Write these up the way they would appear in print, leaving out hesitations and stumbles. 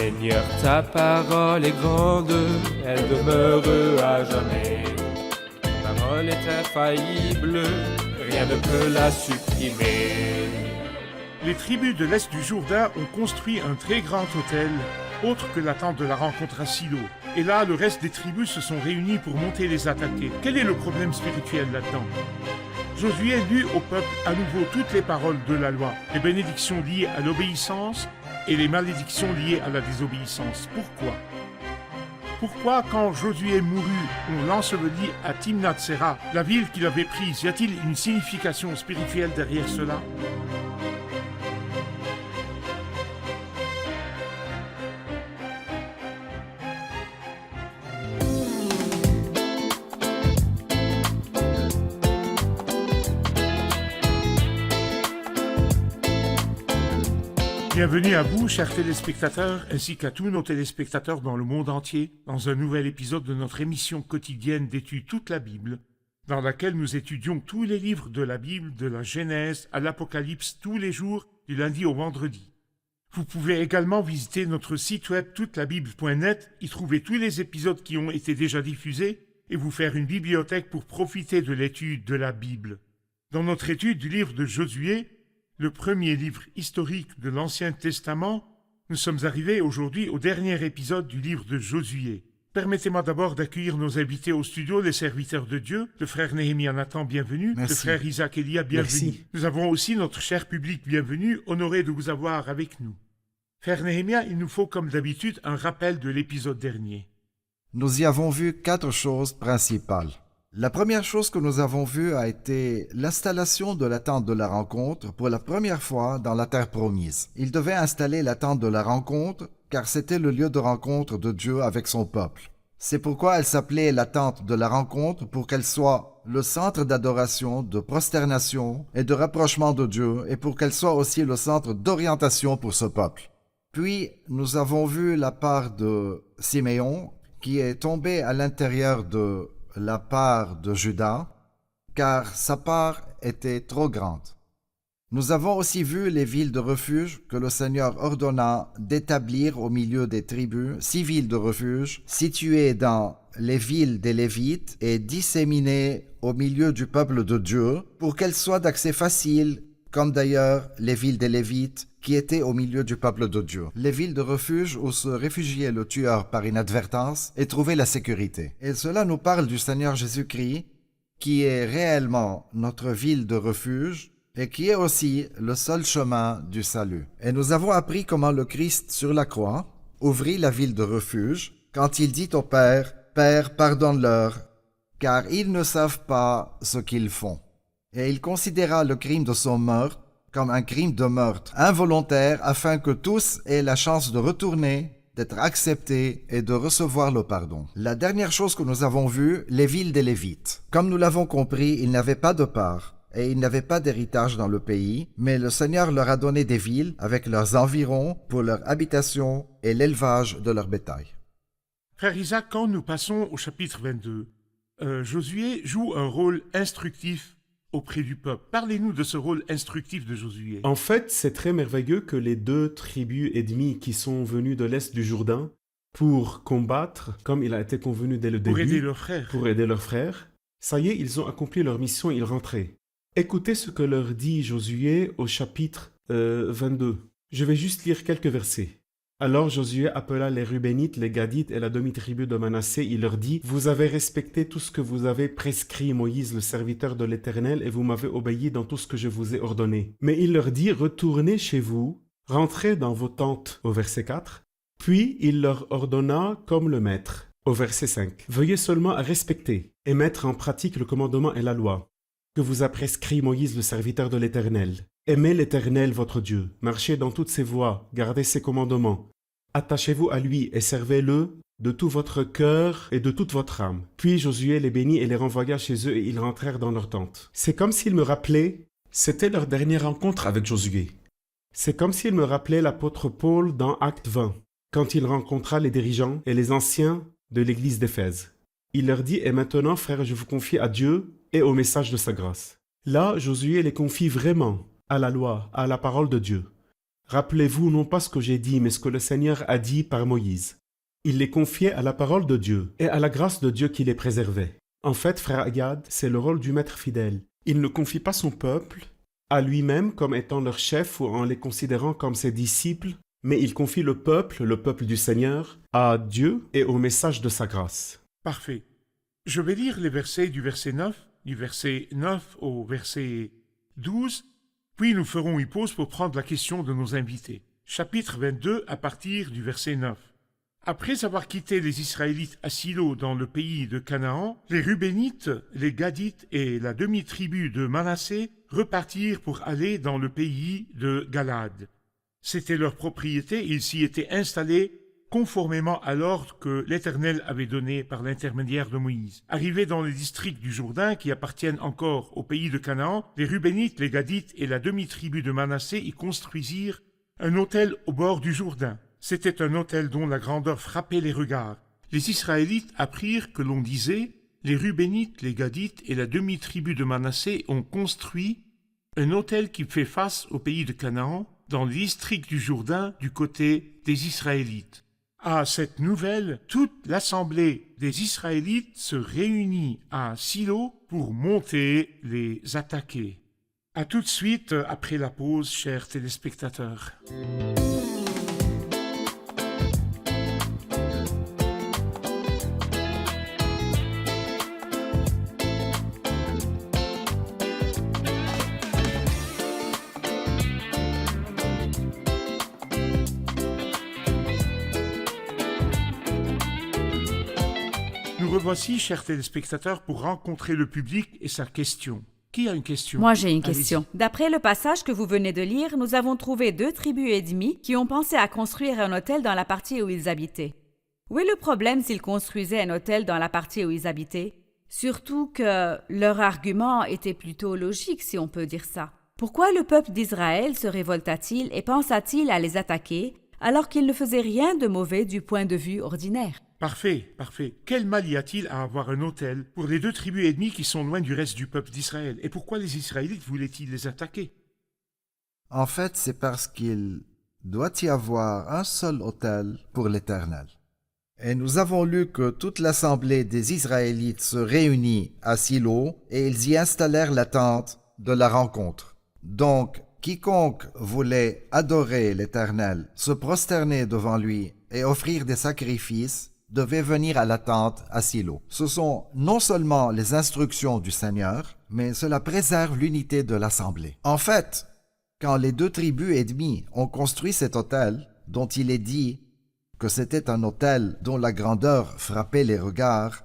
Seigneur, ta parole est grande, elle demeure à jamais. Ta parole est infaillible, rien ne peut la supprimer. Les tribus de l'Est du Jourdain ont construit un très grand autel, autre que la tente de la rencontre à Silo. Et là, le reste des tribus se sont réunis pour monter les attaquer. Quel est le problème spirituel là-dedans? Josué lut au peuple à nouveau toutes les paroles de la loi, les bénédictions liées à l'obéissance et les malédictions liées à la désobéissance. Pourquoi? Pourquoi, quand Josué mourut, on l'ensevelit à Timnath-Séra, la ville qu'il avait prise? Y a-t-il une signification spirituelle derrière cela? Bienvenue à vous, chers téléspectateurs, ainsi qu'à tous nos téléspectateurs dans le monde entier, dans un nouvel épisode de notre émission quotidienne d'études toute la Bible, dans laquelle nous étudions tous les livres de la Bible, de la Genèse à l'Apocalypse, tous les jours, du lundi au vendredi. Vous pouvez également visiter notre site web toutelabible.net, y trouver tous les épisodes qui ont été déjà diffusés et vous faire une bibliothèque pour profiter de l'étude de la Bible. Dans notre étude du livre de Josué, le premier livre historique de l'Ancien Testament, nous sommes arrivés aujourd'hui au dernier épisode du livre de Josué. Permettez-moi d'abord d'accueillir nos invités au studio, les serviteurs de Dieu, le frère Néhémie Nathan, bienvenue, Merci. le frère Isaac Elia, bienvenue. Merci. Nous avons aussi notre cher public, bienvenue, honoré de vous avoir avec nous. Frère Néhémie, il nous faut comme d'habitude un rappel de l'épisode dernier. Nous y avons vu 4 choses principales. La première chose que nous avons vue a été l'installation de la tente de la rencontre pour la première fois dans la terre promise. Il devait installer la tente de la rencontre car c'était le lieu de rencontre de Dieu avec son peuple. C'est pourquoi elle s'appelait la tente de la rencontre pour qu'elle soit le centre d'adoration, de prosternation et de rapprochement de Dieu et pour qu'elle soit aussi le centre d'orientation pour ce peuple. Puis, nous avons vu la part de Siméon qui est tombé à l'intérieur de la part de Judas, car sa part était trop grande. Nous avons aussi vu les villes de refuge que le Seigneur ordonna d'établir au milieu des tribus, 6 villes de refuge, situées dans les villes des Lévites et disséminées au milieu du peuple de Dieu, pour qu'elles soient d'accès facile, comme d'ailleurs les villes des Lévites, qui étaient au milieu du peuple de Dieu. Les villes de refuge où se réfugiait le tueur par inadvertance et trouvait la sécurité. Et cela nous parle du Seigneur Jésus-Christ, qui est réellement notre ville de refuge et qui est aussi le seul chemin du salut. Et nous avons appris comment le Christ sur la croix ouvrit la ville de refuge quand il dit au Père, « Père, pardonne-leur, car ils ne savent pas ce qu'ils font. » Et il considéra le crime de son meurtre comme un crime de meurtre involontaire afin que tous aient la chance de retourner, d'être acceptés et de recevoir le pardon. La dernière chose que nous avons vue, les villes des Lévites. Comme nous l'avons compris, ils n'avaient pas de part et ils n'avaient pas d'héritage dans le pays, mais le Seigneur leur a donné des villes avec leurs environs pour leur habitation et l'élevage de leur bétail. Frère Isaac, quand nous passons au chapitre 22, Josué joue un rôle instructif auprès du peuple. Parlez-nous de ce rôle instructif de Josué. En fait, c'est très merveilleux que les 2 tribus ennemies qui sont venues de l'est du Jourdain pour combattre, comme il a été convenu dès le début, pour aider leurs frères, ça y est, ils ont accompli leur mission, ils rentraient. Écoutez ce que leur dit Josué au chapitre 22. Je vais juste lire quelques versets. Alors Josué appela les Rubénites, les Gadites et la demi-tribu de Manassé. Il leur dit, « Vous avez respecté tout ce que vous avez prescrit, Moïse, le serviteur de l'Éternel, et vous m'avez obéi dans tout ce que je vous ai ordonné. » Mais il leur dit, « Retournez chez vous, rentrez dans vos tentes. » Au verset 4. Puis il leur ordonna comme le maître. Au verset 5. « Veuillez seulement à respecter et mettre en pratique le commandement et la loi que vous a prescrit Moïse, le serviteur de l'Éternel. Aimez l'Éternel votre Dieu, marchez dans toutes ses voies, gardez ses commandements. Attachez-vous à lui et servez-le de tout votre cœur et de toute votre âme. » Puis Josué les bénit et les renvoya chez eux et ils rentrèrent dans leur tente. C'est comme s'il me rappelait, c'était leur dernière rencontre avec Josué. C'est comme s'il me rappelait l'apôtre Paul dans Acte 20, quand il rencontra les dirigeants et les anciens de l'église d'Éphèse. Il leur dit, « Et maintenant, frères, je vous confie à Dieu et au message de sa grâce. » Là, Josué les confie vraiment à la loi, à la parole de Dieu. Rappelez-vous non pas ce que j'ai dit, mais ce que le Seigneur a dit par Moïse. Il les confiait à la parole de Dieu et à la grâce de Dieu qui les préservait. En fait, frère Agad, c'est le rôle du maître fidèle. Il ne confie pas son peuple à lui-même comme étant leur chef ou en les considérant comme ses disciples, mais il confie le peuple du Seigneur, à Dieu et au message de sa grâce. Parfait. Je vais lire les versets du verset 9 au verset 12, puis nous ferons une pause pour prendre la question de nos invités. Chapitre 22 à partir du verset 9. Après avoir quitté les Israélites à Silo dans le pays de Canaan, les Rubénites, les Gadites et la demi-tribu de Manassé repartirent pour aller dans le pays de Galade. C'était leur propriété et ils s'y étaient installés conformément à l'ordre que l'Éternel avait donné par l'intermédiaire de Moïse. Arrivés dans les districts du Jourdain qui appartiennent encore au pays de Canaan, les Rubénites, les Gadites et la demi-tribu de Manassé y construisirent un autel au bord du Jourdain. C'était un autel dont la grandeur frappait les regards. Les Israélites apprirent que l'on disait « Les Rubénites, les Gadites et la demi-tribu de Manassé ont construit un autel qui fait face au pays de Canaan, dans le district du Jourdain, du côté des Israélites. » À cette nouvelle, toute l'assemblée des Israélites se réunit à Silo pour monter les attaquer. À tout de suite après la pause, chers téléspectateurs. Nous revoici, chers téléspectateurs, pour rencontrer le public et sa question. Qui a une question? Moi, j'ai une Allez-y. question. D'après le passage que vous venez de lire, nous avons trouvé 2 tribus et demie qui ont pensé à construire un hôtel dans la partie où ils habitaient. Où est le problème s'ils construisaient un hôtel dans la partie où ils habitaient? Surtout que leur argument était plutôt logique, si on peut dire ça. Pourquoi le peuple d'Israël se révolta-t-il et pensa-t-il à les attaquer alors qu'il ne faisait rien de mauvais du point de vue ordinaire? Parfait. Quel mal y a-t-il à avoir un autel pour les 2 tribus et demie qui sont loin du reste du peuple d'Israël? Et pourquoi les Israélites voulaient-ils les attaquer? En fait, c'est parce qu'il doit y avoir un seul autel pour l'Éternel. Et nous avons lu que toute l'assemblée des Israélites se réunit à Silo et ils y installèrent la tente de la rencontre. Donc, quiconque voulait adorer l'Éternel, se prosterner devant lui et offrir des sacrifices, devait venir à la tente à Silo. Ce sont non seulement les instructions du Seigneur, mais cela préserve l'unité de l'assemblée. En fait, quand les 2 tribus et demie ont construit cet autel, dont il est dit que c'était un autel dont la grandeur frappait les regards,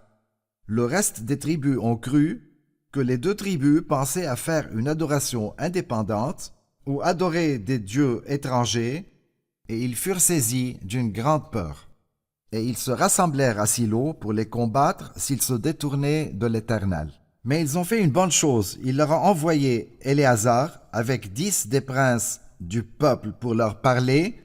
le reste des tribus ont cru que les 2 tribus pensaient à faire une adoration indépendante ou adorer des dieux étrangers, et ils furent saisis d'une grande peur. Et ils se rassemblèrent à Silo pour les combattre s'ils se détournaient de l'Éternel. Mais ils ont fait une bonne chose. Il leur a envoyé Éléazar avec 10 des princes du peuple pour leur parler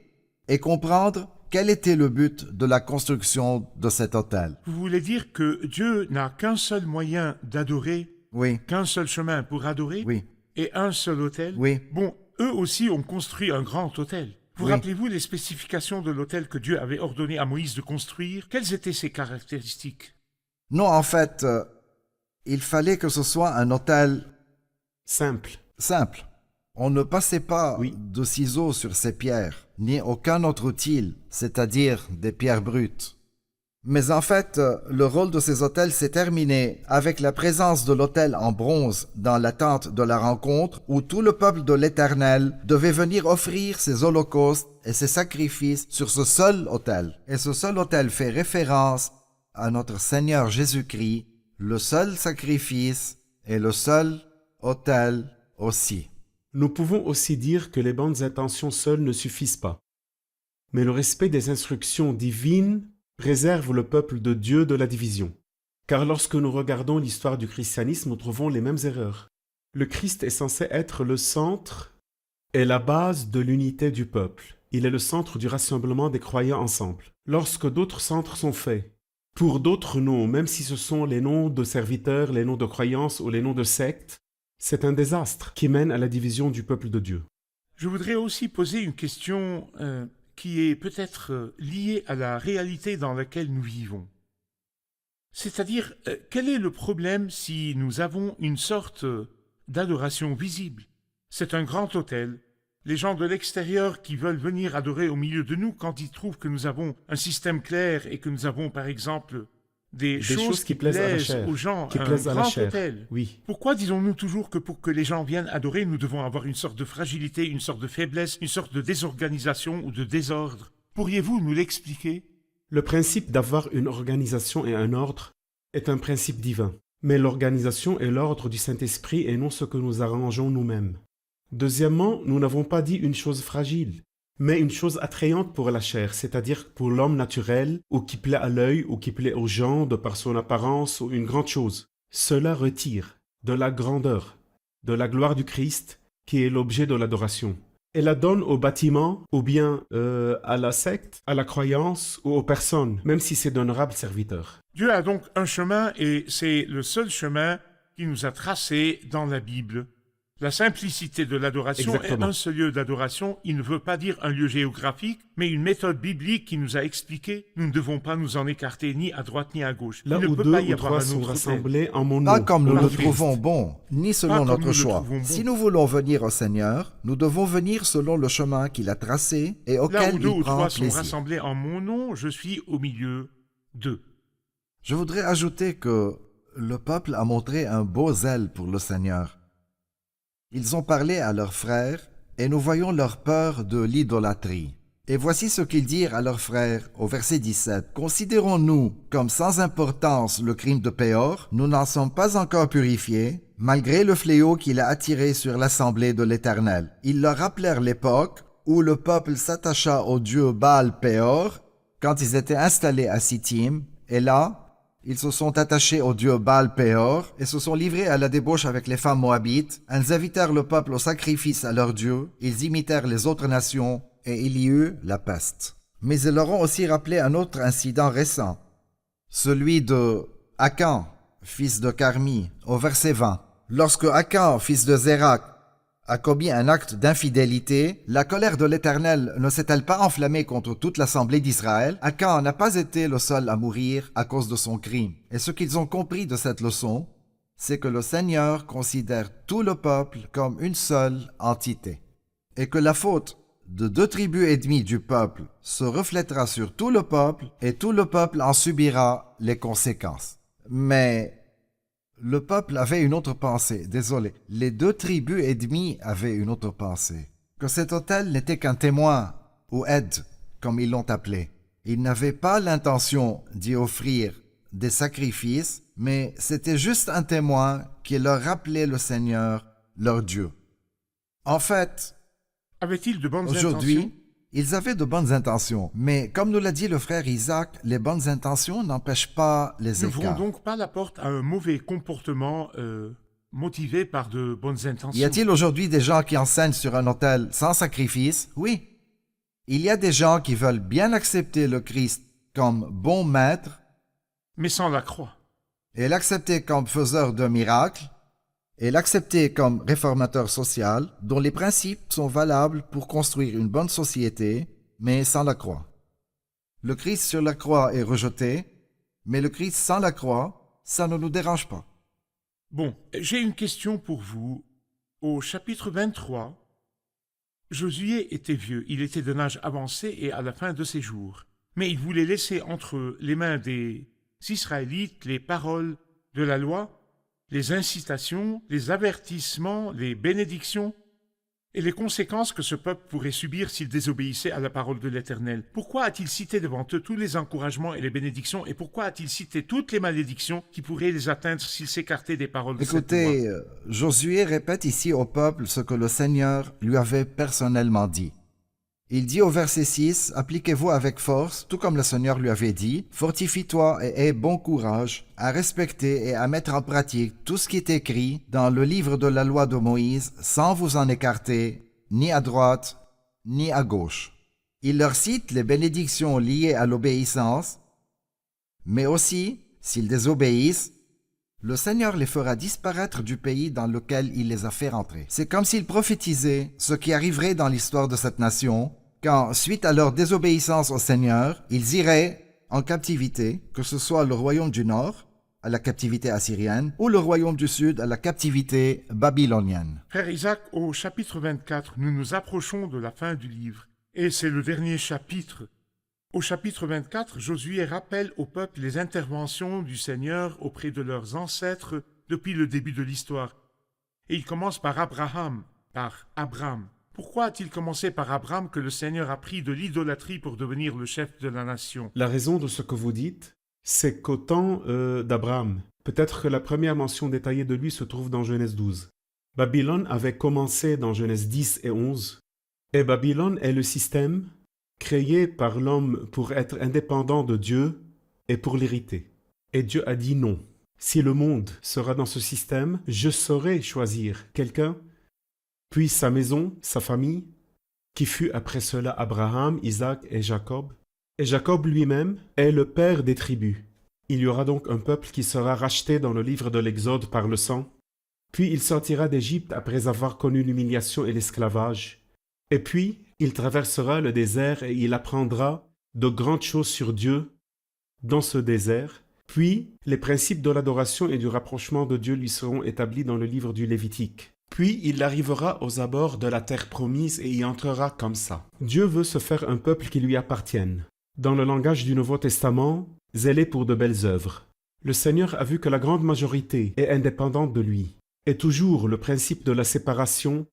et comprendre quel était le but de la construction de cet autel. Vous voulez dire que Dieu n'a qu'un seul moyen d'adorer, Oui, qu'un seul chemin pour adorer, oui, et un seul autel? oui. Bon, eux aussi ont construit un grand autel. Vous Oui. rappelez-vous les spécifications de l'autel que Dieu avait ordonné à Moïse de construire? Quelles étaient ses caractéristiques? Non, en fait, il fallait que ce soit un autel Simple. simple. On ne passait pas Oui. de ciseaux sur ces pierres, ni aucun autre outil, c'est-à-dire des pierres brutes. Mais en fait, le rôle de ces autels s'est terminé avec la présence de l'autel en bronze dans la tente de la rencontre où tout le peuple de l'Éternel devait venir offrir ses holocaustes et ses sacrifices sur ce seul autel. Et ce seul autel fait référence à notre Seigneur Jésus-Christ, le seul sacrifice et le seul autel aussi. Nous pouvons aussi dire que les bonnes intentions seules ne suffisent pas. Mais le respect des instructions divines préserve le peuple de Dieu de la division. Car lorsque nous regardons l'histoire du christianisme, nous trouvons les mêmes erreurs. Le Christ est censé être le centre et la base de l'unité du peuple. Il est le centre du rassemblement des croyants ensemble. Lorsque d'autres centres sont faits, pour d'autres noms, même si ce sont les noms de serviteurs, les noms de croyances ou les noms de sectes, c'est un désastre qui mène à la division du peuple de Dieu. Je voudrais aussi poser une question qui est peut-être liée à la réalité dans laquelle nous vivons. C'est-à-dire, quel est le problème si nous avons une sorte d'adoration visible? C'est un grand autel. Les gens de l'extérieur qui veulent venir adorer au milieu de nous, quand ils trouvent que nous avons un système clair et que nous avons, par exemple, des choses qui plaisent à la chair, aux gens, qui un plaisent à la grand chair. autel. Oui. Pourquoi disons-nous toujours que pour que les gens viennent adorer, nous devons avoir une sorte de fragilité, une sorte de faiblesse, une sorte de désorganisation ou de désordre? Pourriez-vous nous l'expliquer? Le principe d'avoir une organisation et un ordre est un principe divin. Mais l'organisation est l'ordre du Saint-Esprit et non ce que nous arrangeons nous-mêmes. Deuxièmement, nous n'avons pas dit une chose fragile, mais une chose attrayante pour la chair, c'est-à-dire pour l'homme naturel, ou qui plaît à l'œil, ou qui plaît aux gens de par son apparence, ou une grande chose. Cela retire de la grandeur, de la gloire du Christ, qui est l'objet de l'adoration, et la donne au bâtiment, ou bien à la secte, à la croyance, ou aux personnes, même si c'est d'honorables serviteurs. Dieu a donc un chemin et c'est le seul chemin qu'il nous a tracé dans la Bible. La simplicité de l'adoration Exactement. est un seul lieu d'adoration. Il ne veut pas dire un lieu géographique, mais une méthode biblique qui nous a expliqué. Nous ne devons pas nous en écarter ni à droite ni à gauche. Là Il ne où peut deux pas y ou avoir trois un sont autre autel. rassemblés en mon Pas nom. comme nous au nom le du Christ. trouvons bon, ni selon Pas comme notre nous le choix. trouvons bon. Si nous voulons venir au Seigneur, nous devons venir selon le chemin qu'il a tracé et Là auquel où deux il ou prend trois sont plaisir. rassemblés en mon nom, je suis au milieu d'eux. Je voudrais ajouter que le peuple a montré un beau zèle pour le Seigneur. Ils ont parlé à leurs frères et nous voyons leur peur de l'idolâtrie. Et voici ce qu'ils dirent à leurs frères au verset 17. « Considérons-nous comme sans importance le crime de Péor, nous n'en sommes pas encore purifiés, malgré le fléau qu'il a attiré sur l'assemblée de l'Éternel. » Ils leur rappelèrent l'époque où le peuple s'attacha au dieu Baal Péor quand ils étaient installés à Sittim, et là, ils se sont attachés au dieu Baal Péor et se sont livrés à la débauche avec les femmes moabites. Elles invitèrent le peuple au sacrifice à leur dieu. Ils imitèrent les autres nations et il y eut la peste. Mais ils leur ont aussi rappelé un autre incident récent, celui de Akan, fils de Carmi, au verset 20. Lorsque Akan, fils de Zérak, a commis un acte d'infidélité, la colère de l'Éternel ne s'est-elle pas enflammée contre toute l'assemblée d'Israël? Akan n'a pas été le seul à mourir à cause de son crime. Et ce qu'ils ont compris de cette leçon, c'est que le Seigneur considère tout le peuple comme une seule entité. Et que la faute de 2 tribus et demie du peuple se reflètera sur tout le peuple et tout le peuple en subira les conséquences. Mais le peuple avait une autre pensée, désolé. Les 2 tribus et demie avaient une autre pensée. Que cet autel n'était qu'un témoin, ou aide, comme ils l'ont appelé. Ils n'avaient pas l'intention d'y offrir des sacrifices, mais c'était juste un témoin qui leur rappelait le Seigneur, leur Dieu. En fait, Avait-il de bonnes aujourd'hui, intentions? ils avaient de bonnes intentions, mais comme nous l'a dit le frère Isaac, les bonnes intentions n'empêchent pas les N'ouvrons écarts. donc pas la porte à un mauvais comportement motivé par de bonnes intentions. Y a-t-il aujourd'hui des gens qui enseignent sur un autel sans sacrifice? Oui. Il y a des gens qui veulent bien accepter le Christ comme bon maître Mais sans la croix. et l'accepter comme faiseur de miracles et l'accepter comme réformateur social dont les principes sont valables pour construire une bonne société, mais sans la croix. Le Christ sur la croix est rejeté, mais le Christ sans la croix, ça ne nous dérange pas. Bon, j'ai une question pour vous. Au chapitre 23, Josué était vieux, il était d'un âge avancé et à la fin de ses jours. Mais il voulait laisser entre les mains des Israélites les paroles de la loi, les incitations, les avertissements, les bénédictions et les conséquences que ce peuple pourrait subir s'il désobéissait à la parole de l'Éternel. Pourquoi a-t-il cité devant eux tous les encouragements et les bénédictions et pourquoi a-t-il cité toutes les malédictions qui pourraient les atteindre s'ils s'écartaient des paroles de cette loi? Écoutez, Josué répète ici au peuple ce que le Seigneur lui avait personnellement dit. Il dit au verset 6, « Appliquez-vous avec force, tout comme le Seigneur lui avait dit, fortifie-toi et aie bon courage à respecter et à mettre en pratique tout ce qui est écrit dans le livre de la loi de Moïse, sans vous en écarter, ni à droite, ni à gauche. » Il leur cite les bénédictions liées à l'obéissance, mais aussi, s'ils désobéissent, Le Seigneur les fera disparaître du pays dans lequel il les a fait rentrer. C'est comme s'il prophétisait ce qui arriverait dans l'histoire de cette nation, quand, suite à leur désobéissance au Seigneur, ils iraient en captivité, que ce soit le royaume du Nord, à la captivité assyrienne, ou le royaume du Sud, à la captivité babylonienne. Frère Isaac, au chapitre 24, nous nous approchons de la fin du livre, et c'est le dernier chapitre. Au chapitre 24, Josué rappelle au peuple les interventions du Seigneur auprès de leurs ancêtres depuis le début de l'histoire. Et il commence par Abraham, par Abraham. Pourquoi a-t-il commencé par Abraham que le Seigneur a pris de l'idolâtrie pour devenir le chef de la nation? La raison de ce que vous dites, c'est qu'au temps d'Abraham, peut-être que la première mention détaillée de lui se trouve dans Genèse 12. Babylone avait commencé dans Genèse 10 et 11, et Babylone est le système créé par l'homme pour être indépendant de Dieu et pour l'hériter. Et Dieu a dit non. Si le monde sera dans ce système, je saurai choisir quelqu'un, puis sa maison, sa famille, qui fut après cela Abraham, Isaac et Jacob. Et Jacob lui-même est le père des tribus. Il y aura donc un peuple qui sera racheté dans le livre de l'Exode par le sang. Puis il sortira d'Égypte après avoir connu l'humiliation et l'esclavage. Et puis, il traversera le désert et il apprendra de grandes choses sur Dieu dans ce désert. Puis, les principes de l'adoration et du rapprochement de Dieu lui seront établis dans le livre du Lévitique. Puis, il arrivera aux abords de la terre promise et y entrera comme ça. Dieu veut se faire un peuple qui lui appartienne. Dans le langage du Nouveau Testament, zélé pour de belles œuvres. Le Seigneur a vu que la grande majorité est indépendante de lui. Et toujours le principe de la séparation,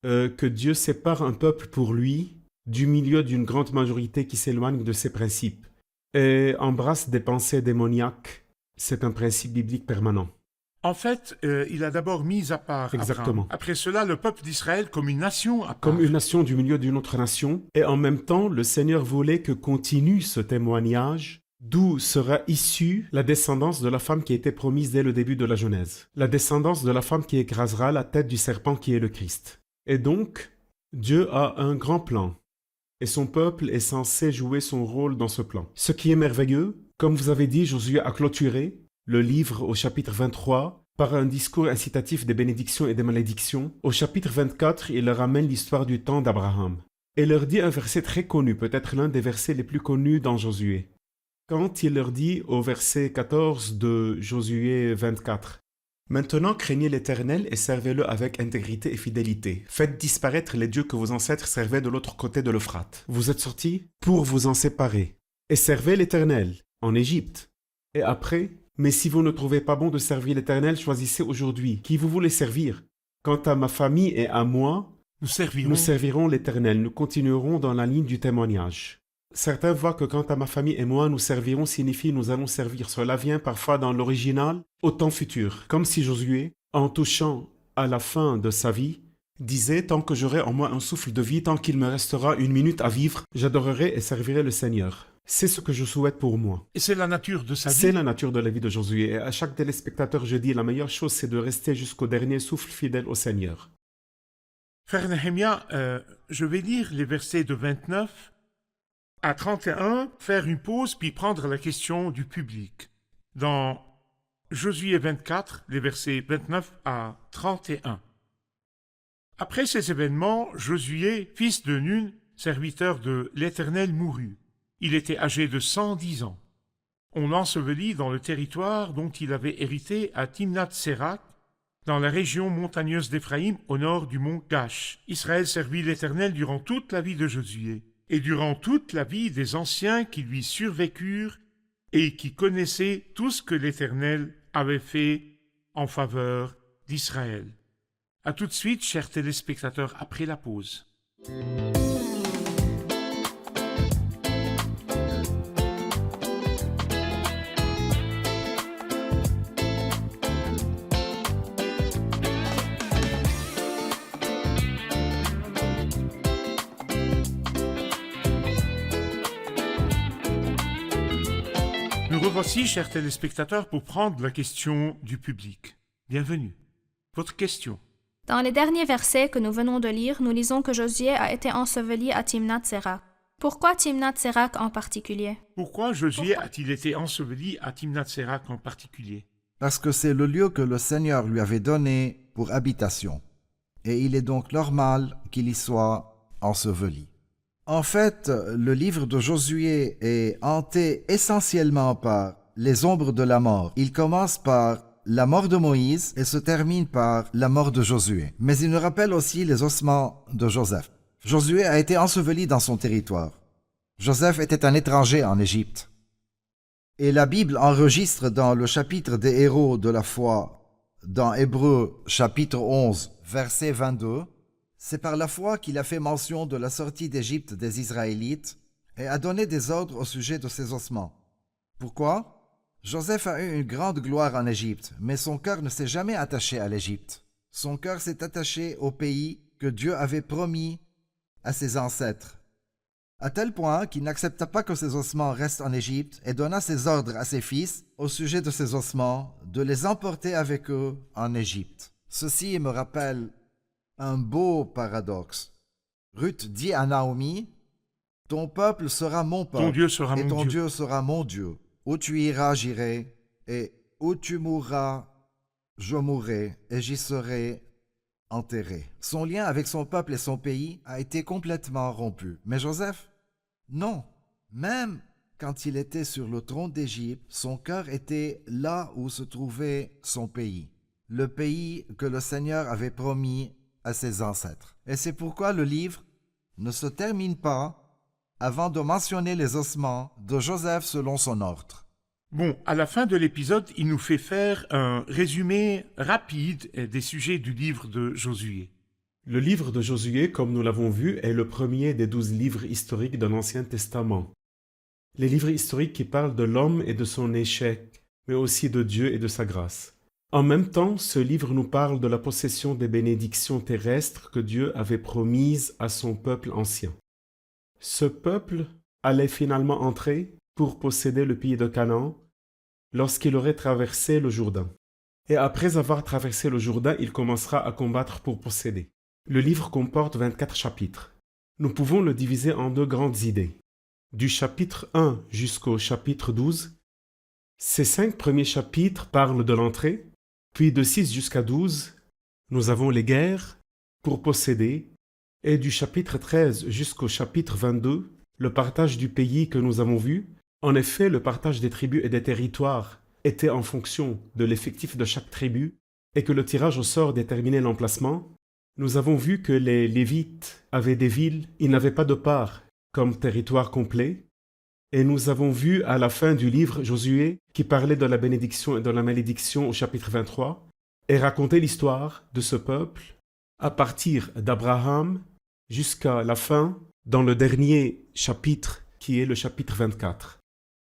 que Dieu sépare un peuple pour lui du milieu d'une grande majorité qui s'éloigne de ses principes et embrasse des pensées démoniaques. C'est un principe biblique permanent. En fait, il a d'abord mis à part Exactement. Abraham. Après cela, le peuple d'Israël comme une nation à part. Comme une nation du milieu d'une autre nation. Et en même temps, le Seigneur voulait que continue ce témoignage, d'où sera issue la descendance de la femme qui était promise dès le début de la Genèse. La descendance de la femme qui écrasera la tête du serpent qui est le Christ. Et donc, Dieu a un grand plan. Et son peuple est censé jouer son rôle dans ce plan. Ce qui est merveilleux, comme vous avez dit, Josué a clôturé le livre au chapitre 23 par un discours incitatif des bénédictions et des malédictions. Au chapitre 24, il leur ramène l'histoire du temps d'Abraham. Et leur dit un verset très connu, peut-être l'un des versets les plus connus dans Josué. Quand il leur dit au verset 14 de Josué 24, « Maintenant craignez l'Éternel et servez-le avec intégrité et fidélité. Faites disparaître les dieux que vos ancêtres servaient de l'autre côté de l'Euphrate. Vous êtes sortis pour vous en séparer. Et servez l'Éternel en Égypte. Et après, mais si vous ne trouvez pas bon de servir l'Éternel, choisissez aujourd'hui qui vous voulez servir. Quant à ma famille et à moi, nous servirons l'Éternel. Nous continuerons dans la ligne du témoignage. » Certains voient que quant à ma famille et moi, nous servirons signifie nous allons servir. Cela vient parfois dans l'original au temps futur. Comme si Josué, en touchant à la fin de sa vie, disait « Tant que j'aurai en moi un souffle de vie, tant qu'il me restera une minute à vivre, j'adorerai et servirai le Seigneur. » C'est ce que je souhaite pour moi. Et c'est la nature de sa vie. C'est la nature de la vie de Josué. Et à chaque téléspectateur, je dis la meilleure chose, c'est de rester jusqu'au dernier souffle fidèle au Seigneur. Frère Nehemia, je vais lire les versets de 29 à 31, faire une pause puis prendre la question du public. Dans Josué 24, les versets 29 à 31. Après ces événements, Josué, fils de Nun, serviteur de l'Éternel, mourut. Il était âgé de 110 ans. On l'ensevelit dans le territoire dont il avait hérité à Timnath-Sérac, dans la région montagneuse d'Éphraïm, au nord du mont Gash. Israël servit l'Éternel durant toute la vie de Josué, et durant toute la vie des anciens qui lui survécurent et qui connaissaient tout ce que l'Éternel avait fait en faveur d'Israël. À tout de suite, chers téléspectateurs, après la pause. Nous revoici, chers téléspectateurs, pour prendre la question du public. Bienvenue. Votre question. Dans les derniers versets que nous venons de lire, nous lisons que Josué a été enseveli à Timnath-Sérac. Pourquoi Timnath-Sérac en particulier? Pourquoi Josué a-t-il été enseveli à Timnath-Sérac en particulier? parce que c'est le lieu que le Seigneur lui avait donné pour habitation. Et il est donc normal qu'il y soit enseveli. En fait, le livre de Josué est hanté essentiellement par les ombres de la mort. Il commence par la mort de Moïse et se termine par la mort de Josué. Mais il nous rappelle aussi les ossements de Joseph. Josué a été enseveli dans son territoire. Joseph était un étranger en Égypte. Et la Bible enregistre dans le chapitre des héros de la foi, dans Hébreux chapitre 11, verset 22, c'est par la foi qu'il a fait mention de la sortie d'Égypte des Israélites et a donné des ordres au sujet de ses ossements. Pourquoi? Joseph a eu une grande gloire en Égypte, mais son cœur ne s'est jamais attaché à l'Égypte. Son cœur s'est attaché au pays que Dieu avait promis à ses ancêtres, à tel point qu'il n'accepta pas que ses ossements restent en Égypte et donna ses ordres à ses fils au sujet de ses ossements de les emporter avec eux en Égypte. Ceci me rappelle un beau paradoxe. Ruth dit à Naomi, « Ton peuple sera mon peuple, Ton Dieu sera et mon ton Dieu. Dieu sera mon Dieu. Où tu iras, j'irai, et où tu mourras, je mourrai, et j'y serai enterré. » Son lien avec son peuple et son pays a été complètement rompu. Mais Joseph, non. Même quand il était sur le trône d'Égypte, son cœur était là où se trouvait son pays, le pays que le Seigneur avait promis à ses ancêtres. Et c'est pourquoi le livre ne se termine pas avant de mentionner les ossements de Joseph selon son ordre. Bon, à la fin de l'épisode, il nous fait faire un résumé rapide des sujets du livre de Josué. Le livre de Josué, comme nous l'avons vu, est le premier des 12 livres historiques de l'Ancien Testament. Les livres historiques qui parlent de l'homme et de son échec, mais aussi de Dieu et de sa grâce. En même temps, ce livre nous parle de la possession des bénédictions terrestres que Dieu avait promises à son peuple ancien. Ce peuple allait finalement entrer pour posséder le pays de Canaan lorsqu'il aurait traversé le Jourdain. Et après avoir traversé le Jourdain, il commencera à combattre pour posséder. Le livre comporte 24 chapitres. Nous pouvons le diviser en 2 grandes idées. Du chapitre 1 jusqu'au chapitre 12, ces 5 premiers chapitres parlent de l'entrée, puis de 6 jusqu'à 12, nous avons les guerres pour posséder, et du chapitre 13 jusqu'au chapitre 22, le partage du pays que nous avons vu. En effet, le partage des tribus et des territoires était en fonction de l'effectif de chaque tribu, et que le tirage au sort déterminait l'emplacement. Nous avons vu que les Lévites avaient des villes, ils n'avaient pas de part comme territoire complet. Et nous avons vu à la fin du livre Josué qui parlait de la bénédiction et de la malédiction au chapitre 23 et racontait l'histoire de ce peuple à partir d'Abraham jusqu'à la fin dans le dernier chapitre qui est le chapitre 24.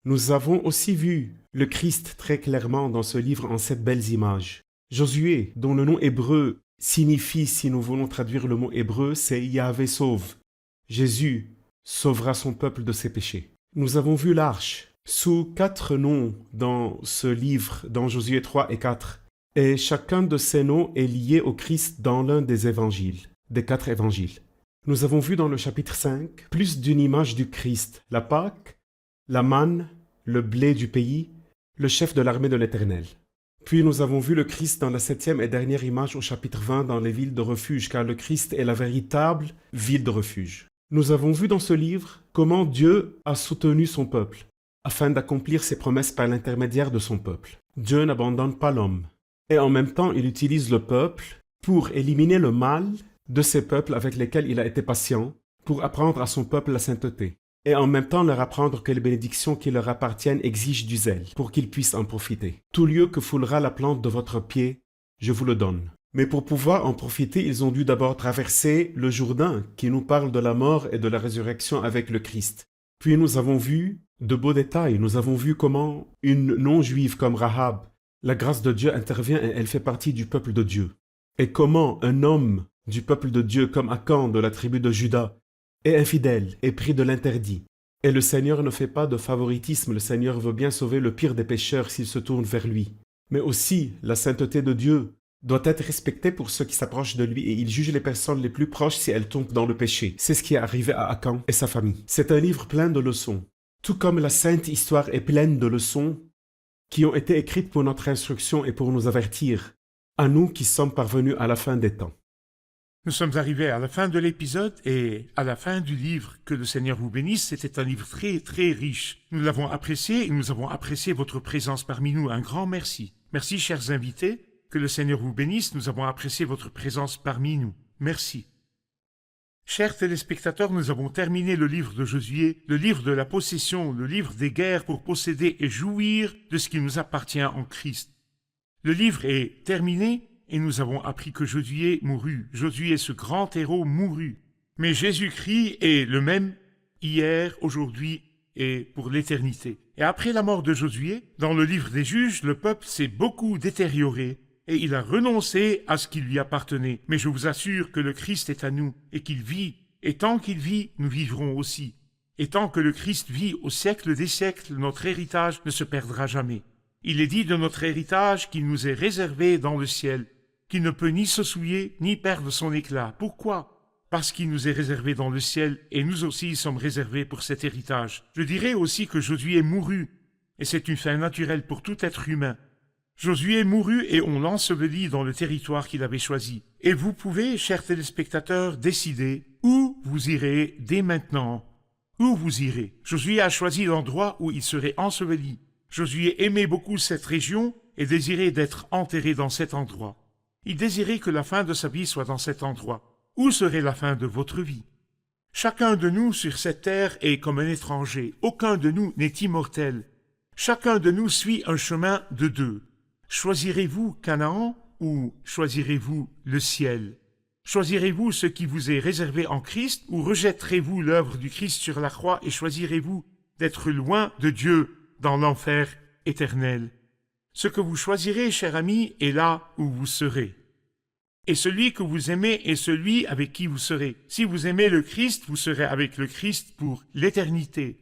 Nous avons aussi vu le Christ très clairement dans ce livre en 7 belles images. Josué, dont le nom hébreu signifie, si nous voulons traduire le mot hébreu, c'est Yahvé sauve. Jésus sauvera son peuple de ses péchés. Nous avons vu l'arche sous 4 noms dans ce livre, dans Josué 3 et 4. Et chacun de ces noms est lié au Christ dans l'un des évangiles, des 4 évangiles. Nous avons vu dans le chapitre 5 plus d'une image du Christ, la Pâque, la manne, le blé du pays, le chef de l'armée de l'Éternel. Puis nous avons vu le Christ dans la 7e et dernière image au chapitre 20 dans les villes de refuge, car le Christ est la véritable ville de refuge. Nous avons vu dans ce livre comment Dieu a soutenu son peuple, afin d'accomplir ses promesses par l'intermédiaire de son peuple. Dieu n'abandonne pas l'homme. Et en même temps, il utilise le peuple pour éliminer le mal de ces peuples avec lesquels il a été patient, pour apprendre à son peuple la sainteté. Et en même temps leur apprendre que les bénédictions qui leur appartiennent exigent du zèle, pour qu'ils puissent en profiter. Tout lieu que foulera la plante de votre pied, je vous le donne. Mais pour pouvoir en profiter, ils ont dû d'abord traverser le Jourdain, qui nous parle de la mort et de la résurrection avec le Christ. Puis nous avons vu de beaux détails. Nous avons vu comment une non-juive comme Rahab, la grâce de Dieu intervient et elle fait partie du peuple de Dieu. Et comment un homme du peuple de Dieu comme Akan de la tribu de Juda est infidèle et pris de l'interdit. Et le Seigneur ne fait pas de favoritisme. Le Seigneur veut bien sauver le pire des pécheurs s'ils se tournent vers lui. Mais aussi, la sainteté de Dieu doit être respectée pour ceux qui s'approchent de lui et il juge les personnes les plus proches si elles tombent dans le péché. C'est ce qui est arrivé à Akan et sa famille. C'est un livre plein de leçons. Tout comme la sainte histoire est pleine de leçons, qui ont été écrites pour notre instruction et pour nous avertir, à nous qui sommes parvenus à la fin des temps. Nous sommes arrivés à la fin de l'épisode et à la fin du livre. Que le Seigneur vous bénisse. C'était un livre très, très riche. Nous l'avons apprécié et nous avons apprécié votre présence parmi nous. Un grand merci. Merci, chers invités. Que le Seigneur vous bénisse. Nous avons apprécié votre présence parmi nous. Merci. Chers téléspectateurs, nous avons terminé le livre de Josué, le livre de la possession, le livre des guerres pour posséder et jouir de ce qui nous appartient en Christ. Le livre est terminé et nous avons appris que Josué mourut. Josué, ce grand héros, mourut. Mais Jésus-Christ est le même hier, aujourd'hui et pour l'éternité. Et après la mort de Josué, dans le livre des Juges, le peuple s'est beaucoup détérioré et il a renoncé à ce qui lui appartenait. Mais je vous assure que le Christ est à nous et qu'il vit. Et tant qu'il vit, nous vivrons aussi. Et tant que le Christ vit au siècle des siècles, notre héritage ne se perdra jamais. Il est dit de notre héritage qu'il nous est réservé dans le ciel, qu'il ne peut ni se souiller, ni perdre son éclat. Pourquoi? Parce qu'il nous est réservé dans le ciel, et nous aussi sommes réservés pour cet héritage. Je dirais aussi que Josué mourut, et c'est une fin naturelle pour tout être humain. Josué mourut et on l'ensevelit dans le territoire qu'il avait choisi. Et vous pouvez, chers téléspectateurs, décider où vous irez dès maintenant. Où vous irez? Josué a choisi l'endroit où il serait enseveli. Josué aimait beaucoup cette région et désirait d'être enterré dans cet endroit. Il désirait que la fin de sa vie soit dans cet endroit. Où serait la fin de votre vie? Chacun de nous sur cette terre est comme un étranger. Aucun de nous n'est immortel. Chacun de nous suit un chemin de deux. Choisirez-vous Canaan ou choisirez-vous le ciel? Choisirez-vous ce qui vous est réservé en Christ ou rejetterez-vous l'œuvre du Christ sur la croix et choisirez-vous d'être loin de Dieu dans l'enfer éternel? Ce que vous choisirez, cher ami, est là où vous serez. Et celui que vous aimez est celui avec qui vous serez. Si vous aimez le Christ, vous serez avec le Christ pour l'éternité.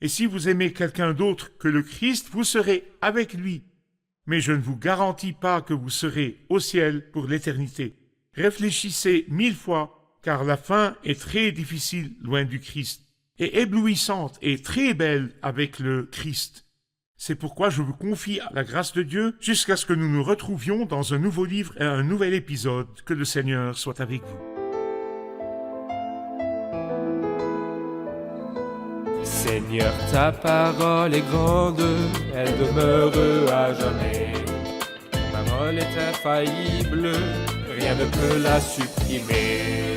Et si vous aimez quelqu'un d'autre que le Christ, vous serez avec lui. Mais je ne vous garantis pas que vous serez au ciel pour l'éternité. Réfléchissez 1000 fois, car la fin est très difficile loin du Christ, et éblouissante et très belle avec le Christ. C'est pourquoi je vous confie à la grâce de Dieu jusqu'à ce que nous nous retrouvions dans un nouveau livre et un nouvel épisode. Que le Seigneur soit avec vous. Seigneur, ta parole est grande, elle demeure à jamais. Ta parole est infaillible, rien ne peut la supprimer.